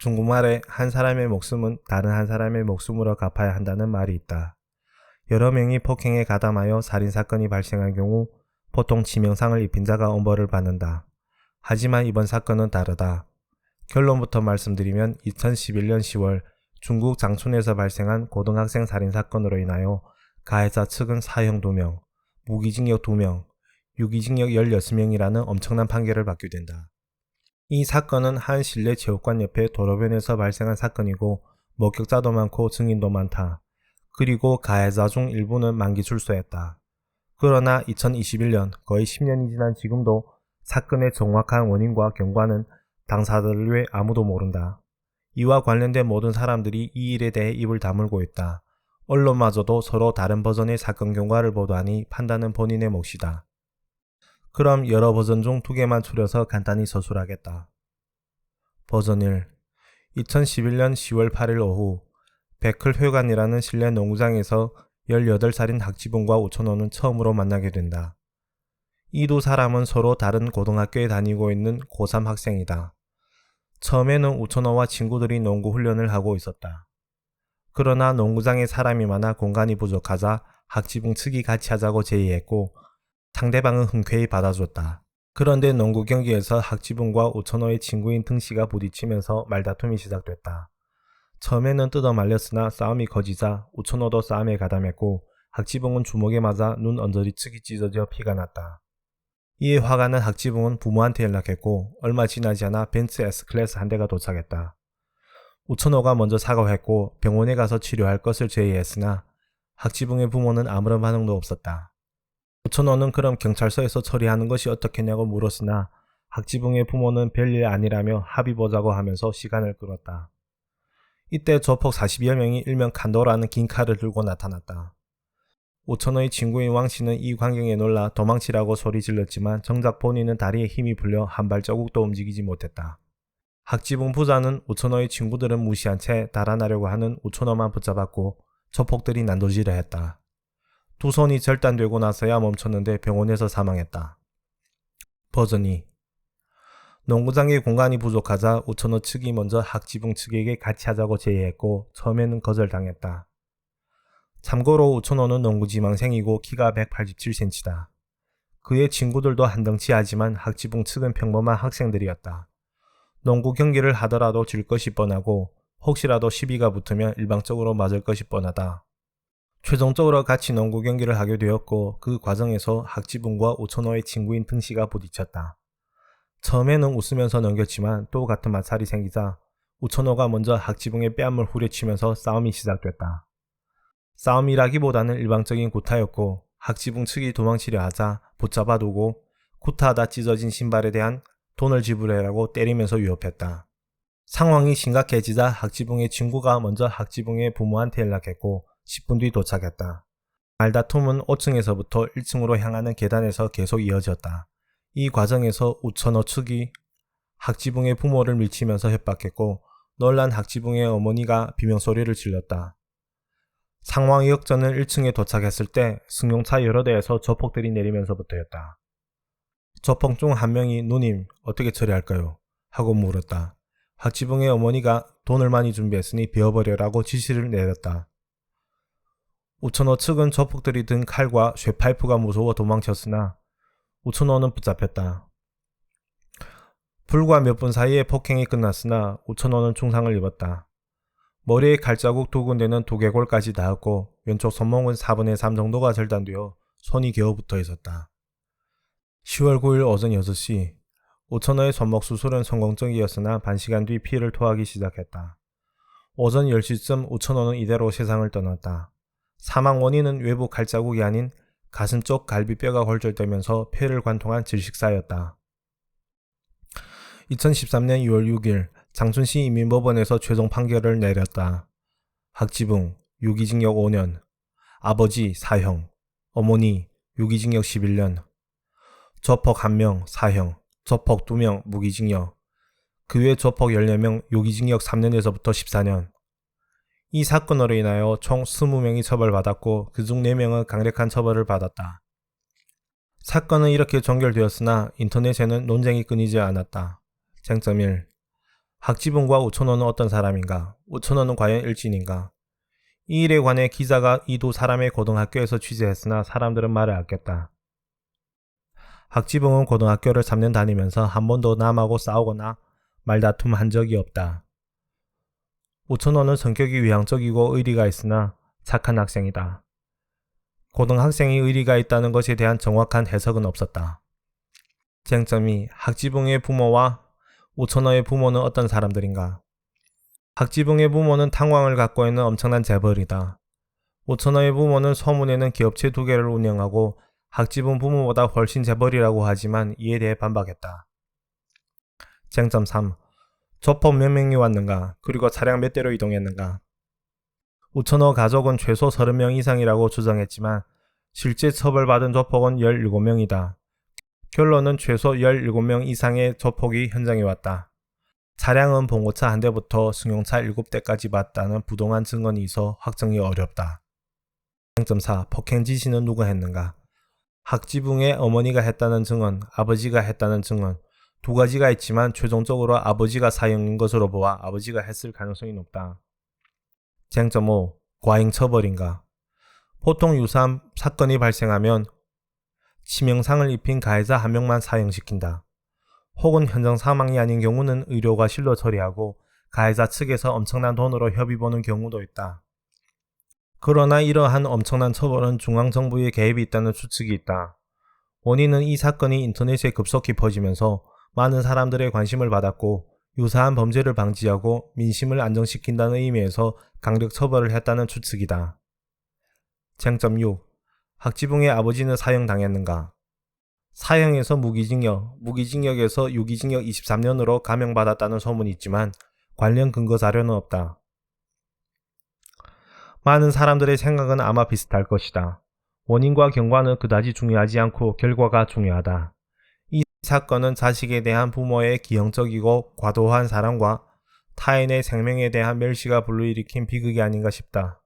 중국말에 한 사람의 목숨은 다른 한 사람의 목숨으로 갚아야 한다는 말이 있다. 여러 명이 폭행에 가담하여 살인사건이 발생한 경우 보통 치명상을 입힌 자가 엄벌을 받는다. 하지만 이번 사건은 다르다. 결론부터 말씀드리면 2011년 10월 중국 장춘에서 발생한 고등학생 살인사건으로 인하여 가해자 측은 사형 2명, 무기징역 2명, 유기징역 16명이라는 엄청난 판결을 받게 된다. 이 사건은 한 실내 체육관 옆에 도로변에서 발생한 사건이고 목격자도 많고 증인도 많다. 그리고 가해자 중 일부는 만기 출소했다. 그러나 2021년 거의 10년이 지난 지금도 사건의 정확한 원인과 경과는 당사자들 외 아무도 모른다. 이와 관련된 모든 사람들이 이 일에 대해 입을 다물고 있다. 언론마저도 서로 다른 버전의 사건 경과를 보도하니 판단은 본인의 몫이다. 그럼 여러 버전 중 2개만 추려서 간단히 서술하겠다. 버전 1. 2011년 10월 8일 오후 베클회관이라는 실내 농구장에서 18살인 학지붕과 우천호는 처음으로 만나게 된다. 이 두 사람은 서로 다른 고등학교에 다니고 있는 고3 학생이다. 처음에는 우천호와 친구들이 농구 훈련을 하고 있었다. 그러나 농구장에 사람이 많아 공간이 부족하자 학지붕 측이 같이 하자고 제의했고 상대방은 흔쾌히 받아줬다. 그런데 농구 경기에서 학지붕과 우천호의 친구인 등씨가 부딪히면서 말다툼이 시작됐다. 처음에는 뜯어 말렸으나 싸움이 커지자 우천호도 싸움에 가담했고 학지붕은 주먹에 맞아 눈 언저리 측이 찢어져 피가 났다. 이에 화가 난 학지붕은 부모한테 연락했고 얼마 지나지 않아 벤츠 S클래스 한 대가 도착했다. 우천호가 먼저 사과했고 병원에 가서 치료할 것을 제의했으나 학지붕의 부모는 아무런 반응도 없었다. 우천호는 그럼 경찰서에서 처리하는 것이 어떻겠냐고 물었으나 학지붕의 부모는 별일 아니라며 합의 보자고 하면서 시간을 끌었다. 이때 조폭 40여 명이 일명 칸도라는 긴 칼을 들고 나타났다. 우천호의 친구인 왕씨는 이 광경에 놀라 도망치라고 소리 질렀지만 정작 본인은 다리에 힘이 풀려 한 발자국도 움직이지 못했다. 학지붕 부자는 우천호의 친구들은 무시한 채 달아나려고 하는 우천호만 붙잡았고 조폭들이 난도질을 했다. 두 손이 절단되고 나서야 멈췄는데 병원에서 사망했다. 버전 2. 농구장의 공간이 부족하자 우천호 측이 먼저 학지붕 측에게 같이 하자고 제의했고 처음에는 거절당했다. 참고로 우천호는 농구 지망생이고 키가 187cm다. 그의 친구들도 한덩치하지만 학지붕 측은 평범한 학생들이었다. 농구 경기를 하더라도 질 것이 뻔하고 혹시라도 시비가 붙으면 일방적으로 맞을 것이 뻔하다. 최종적으로 같이 농구 경기를 하게 되었고 그 과정에서 학지붕과 우천호의 친구인 등씨가 부딪혔다. 처음에는 웃으면서 넘겼지만 또 같은 마찰이 생기자 우천호가 먼저 학지붕의 뺨을 후려치면서 싸움이 시작됐다. 싸움이라기보다는 일방적인 구타였고 학지붕 측이 도망치려 하자 붙잡아두고 구타하다 찢어진 신발에 대한 돈을 지불해라고 때리면서 위협했다. 상황이 심각해지자 학지붕의 친구가 먼저 학지붕의 부모한테 연락했고 10분 뒤 도착했다. 말다툼은 5층에서부터 1층으로 향하는 계단에서 계속 이어졌다. 이 과정에서 우천호 측이 학지붕의 부모를 밀치면서 협박했고 놀란 학지붕의 어머니가 비명소리를 질렀다. 상황 역전은 1층에 도착했을 때 승용차 여러 대에서 조폭들이 내리면서부터였다. 조폭 중 한 명이 누님 어떻게 처리할까요? 하고 물었다. 학지붕의 어머니가 돈을 많이 준비했으니 베어버려라고 지시를 내렸다. 우천호 측은 조폭들이 든 칼과 쇠파이프가 무서워 도망쳤으나 우천호는 붙잡혔다. 불과 몇 분 사이에 폭행이 끝났으나 우천호는 중상을 입었다. 머리에 칼자국 2군데는 두개골까지 닿았고 왼쪽 손목은 4분의 3 정도가 절단되어 손이 겨우 붙어 있었다. 10월 9일 오전 6시 우천호의 손목 수술은 성공적이었으나 반시간 뒤 피를 토하기 시작했다. 오전 10시쯤 우천호는 이대로 세상을 떠났다. 사망 원인은 외부 칼자국이 아닌 가슴 쪽 갈비뼈가 골절되면서 폐를 관통한 질식사였다. 2013년 2월 6일 장춘시 인민법원에서 최종 판결을 내렸다. 학지붕 유기징역 5년, 아버지 사형, 어머니 유기징역 11년, 조폭 1명 사형, 조폭 2명 무기징역, 그 외 조폭 14명 유기징역 3년에서부터 14년. 이 사건으로 인하여 총 20명이 처벌받았고 그중 4명은 강력한 처벌을 받았다. 사건은 이렇게 종결되었으나 인터넷에는 논쟁이 끊이지 않았다. 쟁점 1. 학지붕과 우천호는 어떤 사람인가? 우천호는 과연 일진인가? 이 일에 관해 기자가 이 두 사람의 고등학교에서 취재했으나 사람들은 말을 아꼈다. 학지붕은 고등학교를 3년 다니면서 한 번도 남하고 싸우거나 말다툼 한 적이 없다. 우천호는 성격이 외향적이고 의리가 있으나 착한 학생이다. 고등학생이 의리가 있다는 것에 대한 정확한 해석은 없었다. 쟁점이 학지붕의 부모와 우천호의 부모는 어떤 사람들인가? 학지붕의 부모는 탕광을 갖고 있는 엄청난 재벌이다. 우천호의 부모는 소문에는 기업체 2개를 운영하고 학지붕 부모보다 훨씬 재벌이라고 하지만 이에 대해 반박했다. 쟁점 3. 조폭 몇 명이 왔는가? 그리고 차량 몇 대로 이동했는가? 우천호 가족은 최소 30명 이상이라고 주장했지만 실제 처벌받은 조폭은 17명이다. 결론은 최소 17명 이상의 조폭이 현장에 왔다. 차량은 봉고차 한 대부터 승용차 7대까지 봤다는 부동한 증언이 있어 확정이 어렵다. 쟁점 4. 폭행 지시는 누가 했는가? 학지붕의 어머니가 했다는 증언, 아버지가 했다는 증언 2가지가 있지만 최종적으로 아버지가 사형인 것으로 보아 아버지가 했을 가능성이 높다. 쟁점 5. 과잉 처벌인가? 보통 유사한 사건이 발생하면 치명상을 입힌 가해자 1명만 사형시킨다. 혹은 현장 사망이 아닌 경우는 의료가 실로 처리하고 가해자 측에서 엄청난 돈으로 협의 보는 경우도 있다. 그러나 이러한 엄청난 처벌은 중앙정부의 개입이 있다는 추측이 있다. 원인은 이 사건이 인터넷에 급속히 퍼지면서 많은 사람들의 관심을 받았고 유사한 범죄를 방지하고 민심을 안정시킨다는 의미에서 강력 처벌을 했다는 추측이다. 쟁점 6. 학지붕의 아버지는 사형당했는가? 사형에서 무기징역, 무기징역에서 유기징역 23년으로 감형받았다는 소문이 있지만 관련 근거 자료는 없다. 많은 사람들의 생각은 아마 비슷할 것이다. 원인과 경과는 그다지 중요하지 않고 결과가 중요하다. 이 사건은 자식에 대한 부모의 기형적이고 과도한 사랑과 타인의 생명에 대한 멸시가 불러일으킨 비극이 아닌가 싶다.